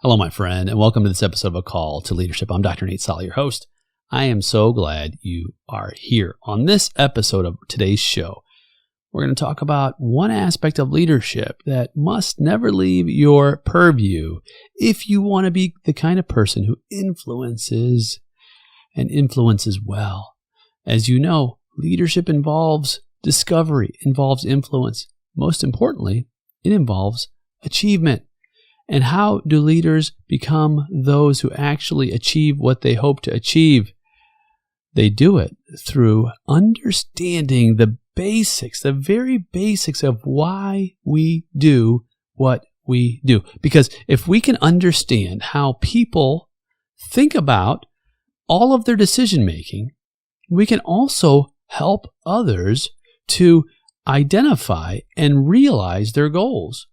Hello, my friend, and welcome to this episode of A Call to Leadership. I'm Dr. Nate Solly, your host. I am so glad you are here. On this episode of today's show, we're going to talk about one aspect of leadership that must never leave your purview if you want to be the kind of person who influences and influences well. As you know, leadership involves discovery, involves influence. Most importantly, it involves achievement. And how do leaders become those who actually achieve what they hope to achieve? They do it through understanding the basics, the very basics of why we do what we do. Because if we can understand how people think about all of their decision making, we can also help others to identify and realize their goals.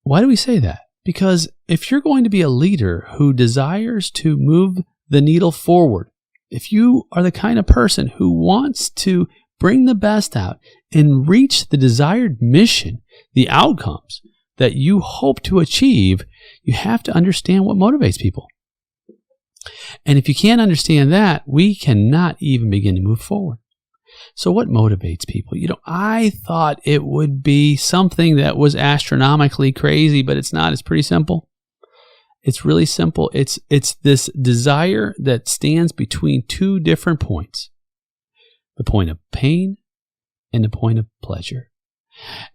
Why do we say that? Because if you're going to be a leader who desires to move the needle forward, if you are the kind of person who wants to bring the best out and reach the desired mission, the outcomes that you hope to achieve, you have to understand what motivates people. And if you can't understand that, we cannot even begin to move forward. So what motivates people? I thought it would be something that was astronomically crazy, but it's not. It's pretty simple. It's really simple. It's this desire that stands between two different points, the point of pain and the point of pleasure.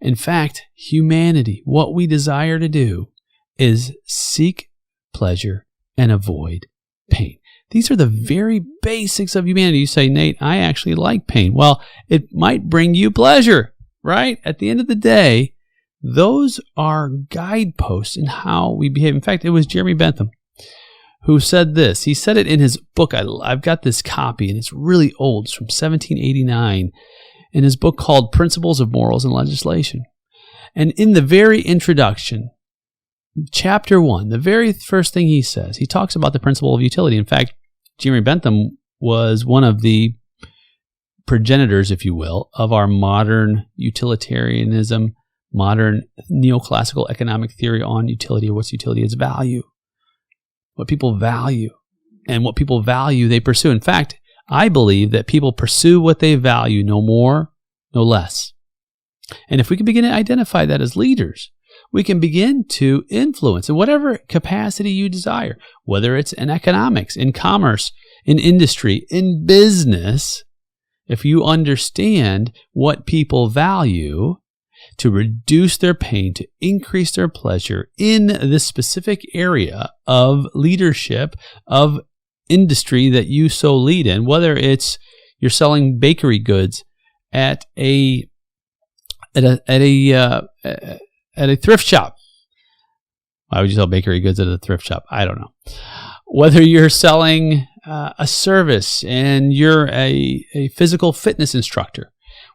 In fact, humanity, what we desire to do is seek pleasure and avoid pain. These are the very basics of humanity. You say, Nate, I actually like pain. Well, it might bring you pleasure, right? At the end of the day, those are guideposts in how we behave. In fact, it was Jeremy Bentham who said this. He said it in his book. I've got this copy, and it's really old. It's from 1789 in his book called Principles of Morals and Legislation. And in the very introduction, Chapter 1, the very first thing he says, he talks about the principle of utility. In fact, Jeremy Bentham was one of the progenitors, if you will, of our modern utilitarianism, modern neoclassical economic theory on utility. What's utility? It's value. What people value. And what people value, they pursue. In fact, I believe that people pursue what they value, no more, no less. And if we can begin to identify that as leaders, we can begin to influence in whatever capacity you desire, whether it's in economics, in commerce, in industry, in business. If you understand what people value, to reduce their pain, to increase their pleasure in this specific area of leadership, of industry that you so lead in, whether it's you're selling bakery goods at a thrift shop. Why would you sell bakery goods at a thrift shop? I don't know. Whether you're selling a service and you're a physical fitness instructor,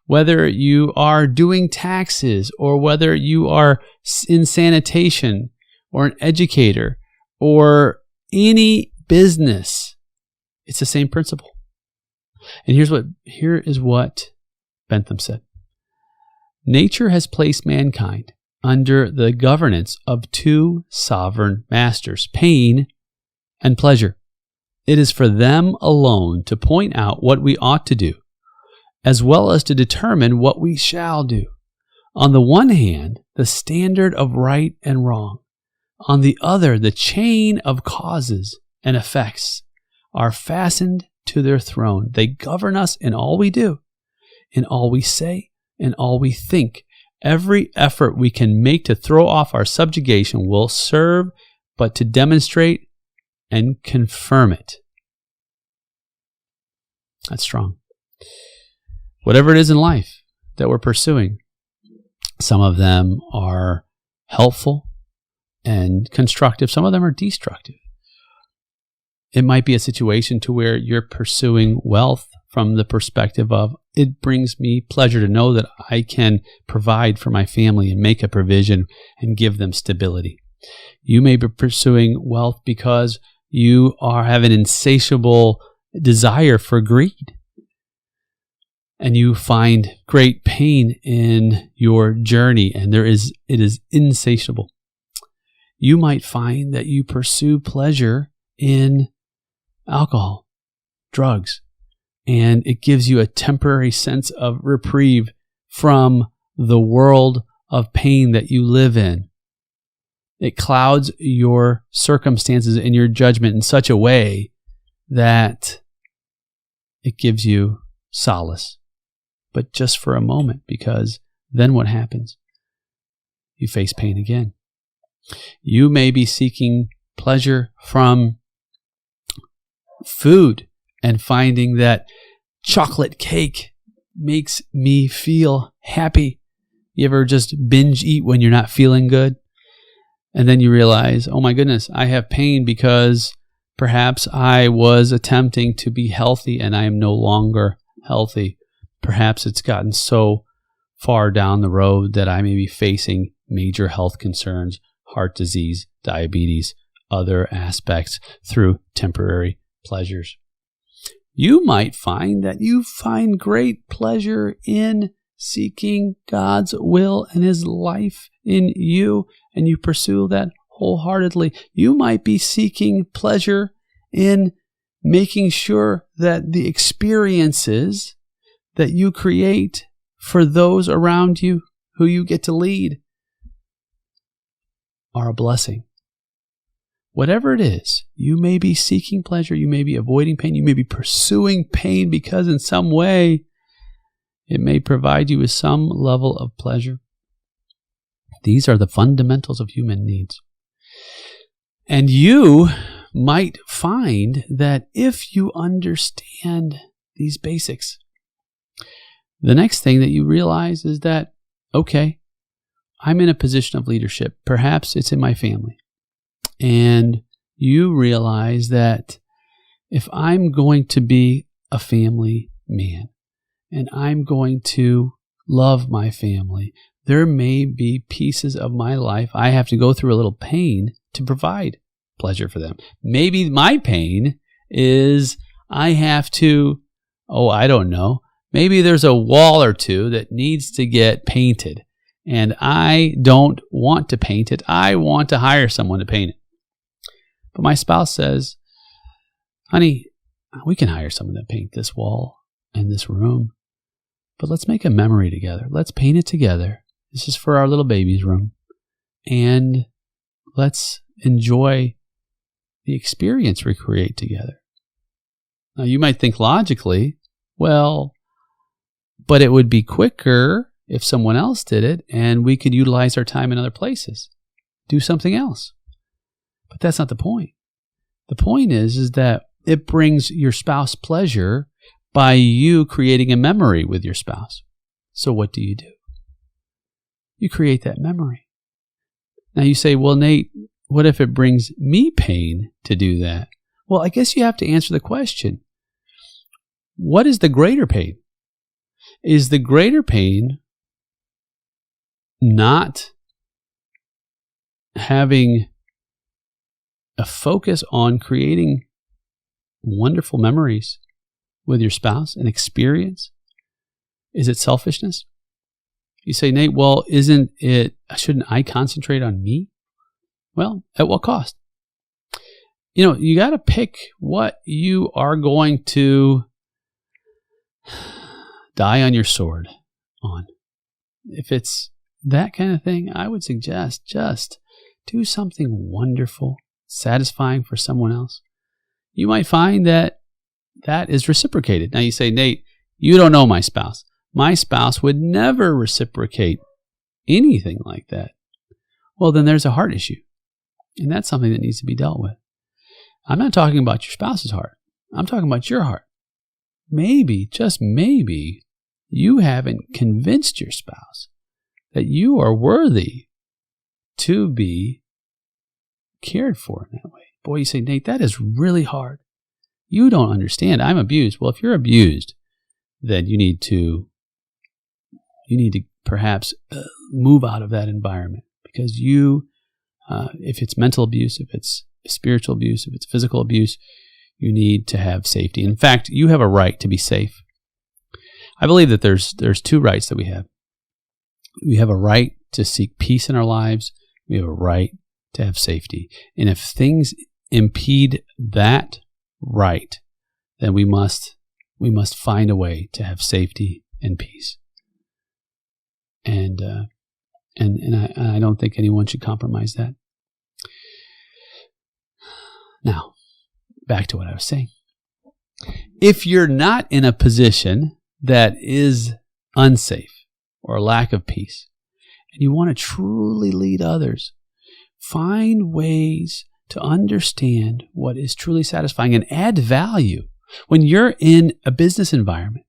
whether you are doing taxes or whether you are in sanitation or an educator or any business, it's the same principle. And here is what Bentham said. Nature has placed mankind under the governance of two sovereign masters, pain and pleasure. It is for them alone to point out what we ought to do, as well as to determine what we shall do. On the one hand, the standard of right and wrong. On the other, the chain of causes and effects are fastened to their throne. They govern us in all we do, in all we say, in all we think. Every effort we can make to throw off our subjugation will serve but to demonstrate and confirm it. That's strong. Whatever it is in life that we're pursuing, some of them are helpful and constructive. Some of them are destructive. It might be a situation to where you're pursuing wealth from the perspective of, it brings me pleasure to know that I can provide for my family and make a provision and give them stability. You may be pursuing wealth because you have an insatiable desire for greed. And you find great pain in your journey, and it is insatiable. You might find that you pursue pleasure in alcohol, drugs, and it gives you a temporary sense of reprieve from the world of pain that you live in. It clouds your circumstances and your judgment in such a way that it gives you solace, but just for a moment, because then what happens? You face pain again. You may be seeking pleasure from food and finding that chocolate cake makes me feel happy. You ever just binge eat when you're not feeling good? And then you realize, oh my goodness, I have pain because perhaps I was attempting to be healthy and I am no longer healthy. Perhaps it's gotten so far down the road that I may be facing major health concerns, heart disease, diabetes, other aspects through temporary pleasures. You might find that you find great pleasure in seeking God's will and His life in you, and you pursue that wholeheartedly. You might be seeking pleasure in making sure that the experiences that you create for those around you who you get to lead are a blessing. Whatever it is, you may be seeking pleasure, you may be avoiding pain, you may be pursuing pain because in some way it may provide you with some level of pleasure. These are the fundamentals of human needs. And you might find that if you understand these basics, the next thing that you realize is that, okay, I'm in a position of leadership. Perhaps it's in my family. And you realize that if I'm going to be a family man and I'm going to love my family, there may be pieces of my life I have to go through a little pain to provide pleasure for them. Maybe my pain is I have to, I don't know, maybe there's a wall or two that needs to get painted and I don't want to paint it. I want to hire someone to paint it. But my spouse says, honey, we can hire someone to paint this wall and this room, but let's make a memory together. Let's paint it together. This is for our little baby's room. And let's enjoy the experience we create together. Now, you might think logically, well, but it would be quicker if someone else did it and we could utilize our time in other places, do something else. But that's not the point. The point is that it brings your spouse pleasure by you creating a memory with your spouse. So what do? You create that memory. Now you say, well, Nate, what if it brings me pain to do that? Well, I guess you have to answer the question. What is the greater pain? Is the greater pain not having a focus on creating wonderful memories with your spouse, an experience? Is it selfishness? You say, Nate, well, shouldn't I concentrate on me? Well, at what cost? You got to pick what you are going to die on your sword on. If it's that kind of thing, I would suggest just do something wonderful, satisfying for someone else. You might find that is reciprocated. Now you say, Nate, you don't know my spouse. My spouse would never reciprocate anything like that. Well, then there's a heart issue. And that's something that needs to be dealt with. I'm not talking about your spouse's heart. I'm talking about your heart. Maybe, just maybe, you haven't convinced your spouse that you are worthy to be cared for in that way. Boy, you say, Nate, that is really hard. You don't understand. I'm abused. Well, if you're abused, then you need to perhaps move out of that environment because if it's mental abuse, if it's spiritual abuse, if it's physical abuse, you need to have safety. In fact, you have a right to be safe. I believe that there's two rights that we have. We have a right to seek peace in our lives. We have a right to have safety. And if things impede that right, then we must find a way to have safety and peace. And I don't think anyone should compromise that. Now, back to what I was saying. If you're not in a position that is unsafe or a lack of peace, and you want to truly lead others, find ways to understand what is truly satisfying and add value. When you're in a business environment,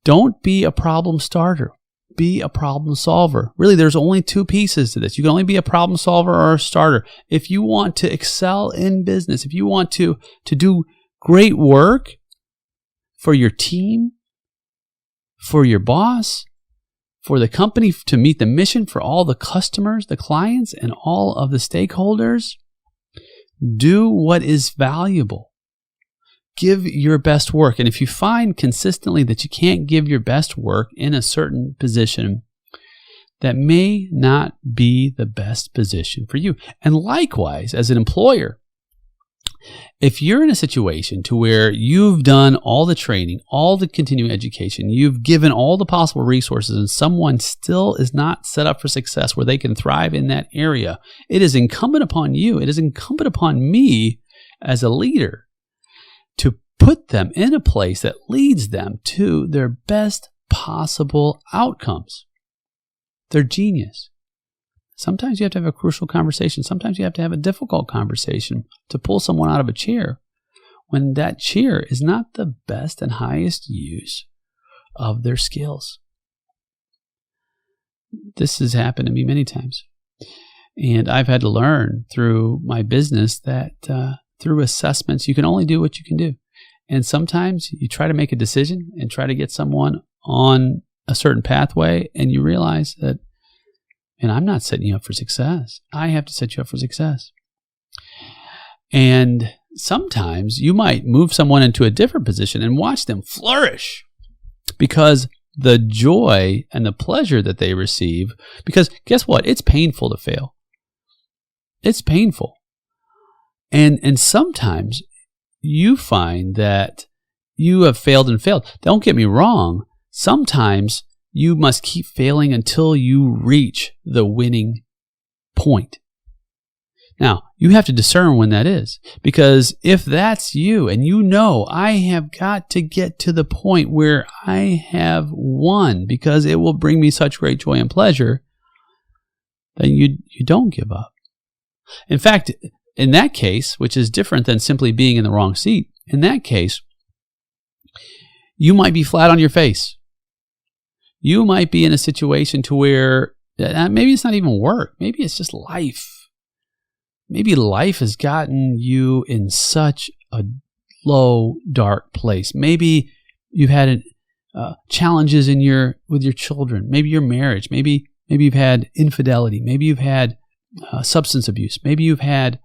don't be a problem starter. Be a problem solver. Really, there's only two pieces to this. You can only be a problem solver or a starter. If you want to excel in business, if you want to do great work for your team, for your boss, for the company, to meet the mission, for all the customers, the clients, and all of the stakeholders, do what is valuable. Give your best work. And if you find consistently that you can't give your best work in a certain position, that may not be the best position for you. And likewise, as an employer, if you're in a situation to where you've done all the training, all the continuing education, you've given all the possible resources, and someone still is not set up for success where they can thrive in that area, it is incumbent upon you, it is incumbent upon me as a leader to put them in a place that leads them to their best possible outcomes. Their genius. Sometimes you have to have a crucial conversation. Sometimes you have to have a difficult conversation to pull someone out of a chair when that chair is not the best and highest use of their skills. This has happened to me many times. And I've had to learn through my business that through assessments, you can only do what you can do. And sometimes you try to make a decision and try to get someone on a certain pathway, and you realize that, and I'm not setting you up for success. I have to set you up for success. And sometimes you might move someone into a different position and watch them flourish because the joy and the pleasure that they receive, because guess what? It's painful to fail. It's painful. And sometimes you find that you have failed and failed. Don't get me wrong. Sometimes you must keep failing until you reach the winning point. Now, you have to discern when that is, because if that's you and you know I have got to get to the point where I have won because it will bring me such great joy and pleasure, then you don't give up. In fact, in that case, which is different than simply being in the wrong seat, in that case, you might be flat on your face. You might be in a situation to where maybe it's not even work. Maybe it's just life. Maybe life has gotten you in such a low, dark place. Maybe you've had challenges with your children. Maybe your marriage. Maybe you've had infidelity. Maybe you've had substance abuse. Maybe you've had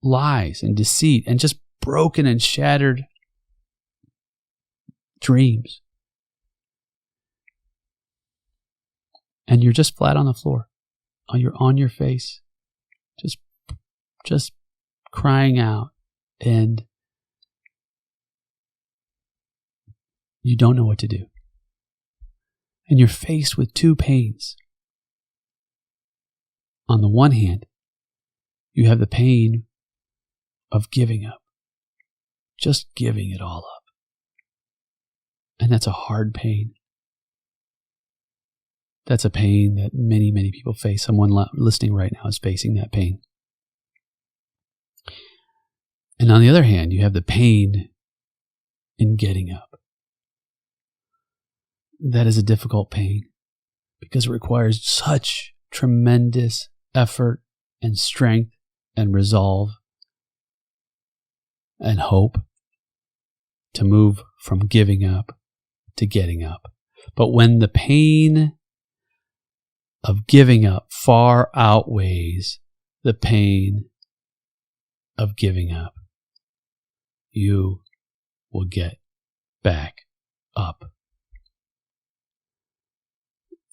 lies and deceit and just broken and shattered dreams. And you're just flat on the floor. You're on your face, just crying out, and you don't know what to do. And you're faced with two pains. On the one hand, you have the pain of giving up, just giving it all up. And that's a hard pain. That's a pain that many, many people face. Someone listening right now is facing that pain. And on the other hand, you have the pain in getting up. That is a difficult pain because it requires such tremendous effort and strength and resolve and hope to move from giving up to getting up. But when the pain of giving up far outweighs the pain of giving up, you will get back up.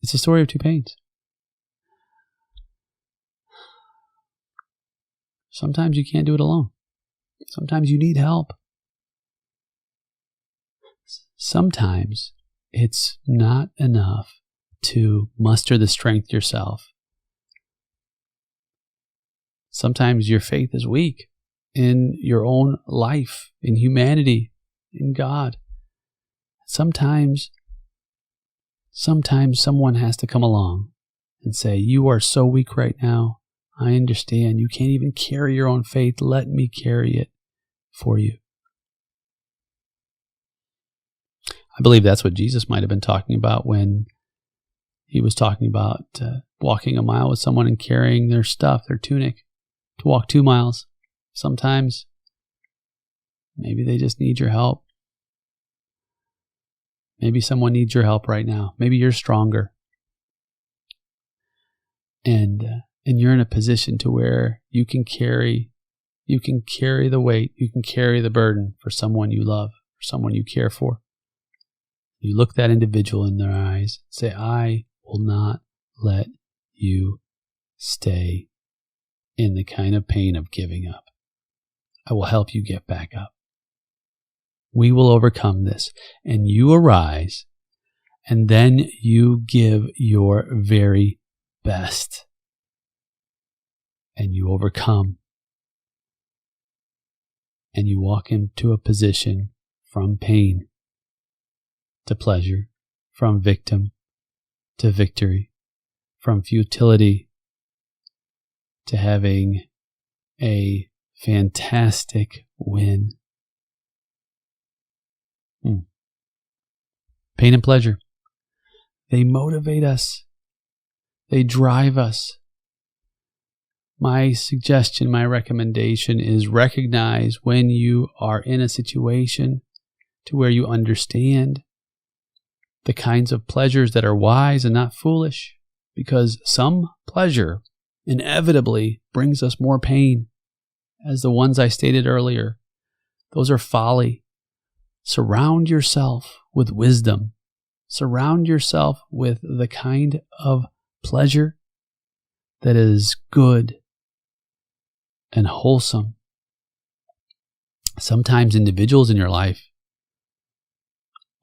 It's a story of two pains. Sometimes you can't do it alone. Sometimes you need help. Sometimes it's not enough to muster the strength yourself. Sometimes your faith is weak in your own life, in humanity, in God. Sometimes someone has to come along and say, you are so weak right now. I understand. You can't even carry your own faith. Let me carry it for you. I believe that's what Jesus might have been talking about when he was talking about walking a mile with someone and carrying their stuff, their tunic, to walk 2 miles. Sometimes maybe they just need your help. Maybe someone needs your help right now. Maybe you're stronger. And you're in a position to where you can carry the weight, you can carry the burden for someone you love, for someone you care for. You look that individual in their eyes, say, I will not let you stay in the kind of pain of giving up. I will help you get back up. We will overcome this. And you arise, and then you give your very best. And you overcome. And you walk into a position from pain to pleasure, from victim to victory, from futility to having a fantastic win. Pain and pleasure, they motivate us. They drive us. My suggestion, my recommendation is recognize when you are in a situation to where you understand the kinds of pleasures that are wise and not foolish, because some pleasure inevitably brings us more pain, as the ones I stated earlier. Those are folly. Surround yourself with wisdom. Surround yourself with the kind of pleasure that is good and wholesome. Sometimes individuals in your life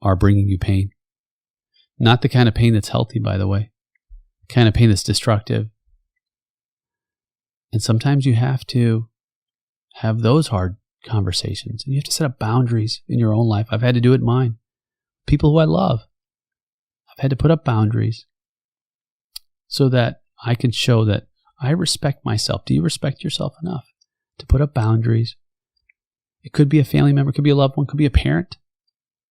are bringing you pain. Not the kind of pain that's healthy, by the way. The kind of pain that's destructive. And sometimes you have to have those hard conversations. And you have to set up boundaries in your own life. I've had to do it in mine. People who I love. I've had to put up boundaries so that I can show that I respect myself. Do you respect yourself enough to put up boundaries? It could be a family member, could be a loved one, could be a parent,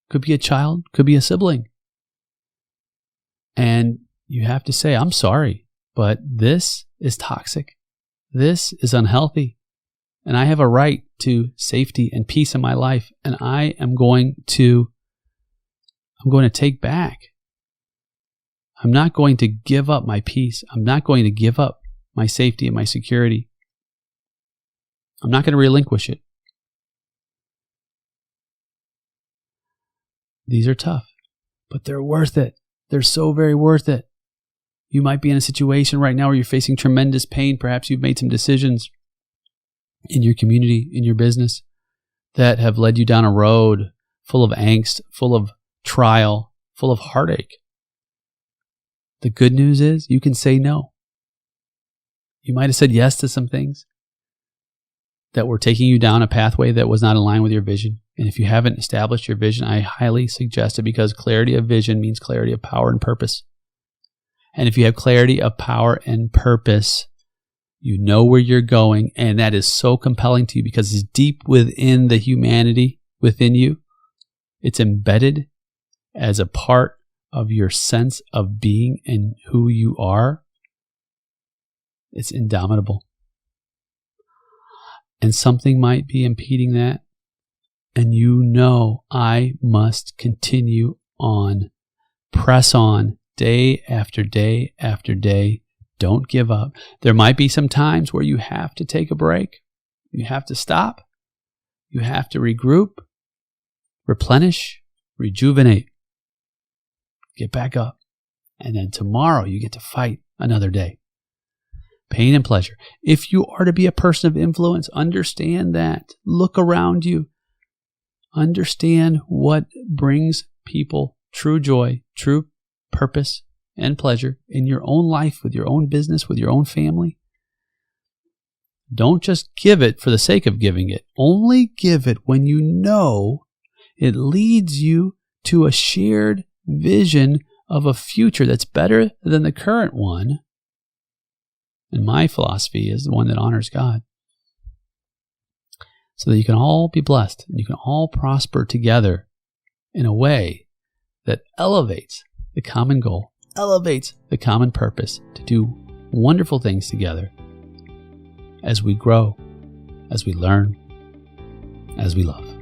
could be a child, could be a sibling. And you have to say, I'm sorry, but this is toxic. This is unhealthy. And I have a right to safety and peace in my life. And I'm going to take back. I'm not going to give up my peace. I'm not going to give up my safety and my security. I'm not going to relinquish it. These are tough, but they're worth it. They're so very worth it. You might be in a situation right now where you're facing tremendous pain. Perhaps you've made some decisions in your community, in your business, that have led you down a road full of angst, full of trial, full of heartache. The good news is you can say no. You might have said yes to some things that were taking you down a pathway that was not in line with your vision. And if you haven't established your vision, I highly suggest it, because clarity of vision means clarity of power and purpose. And if you have clarity of power and purpose, you know where you're going, and that is so compelling to you because it's deep within the humanity within you. It's embedded as a part of your sense of being and who you are. It's indomitable. And something might be impeding that. And you know, I must continue on. Press on day after day after day. Don't give up. There might be some times where you have to take a break. You have to stop. You have to regroup, replenish, rejuvenate, get back up. And then tomorrow you get to fight another day. pain and pleasure. If you are to be a person of influence, understand that. Look around you. Understand what brings people true joy, true purpose, and pleasure in your own life, with your own business, with your own family. Don't just give it for the sake of giving it. Only give it when you know it leads you to a shared vision of a future that's better than the current one. And my philosophy is the one that honors God. So that you can all be blessed and you can all prosper together in a way that elevates the common goal, elevates the common purpose to do wonderful things together as we grow, as we learn, as we love.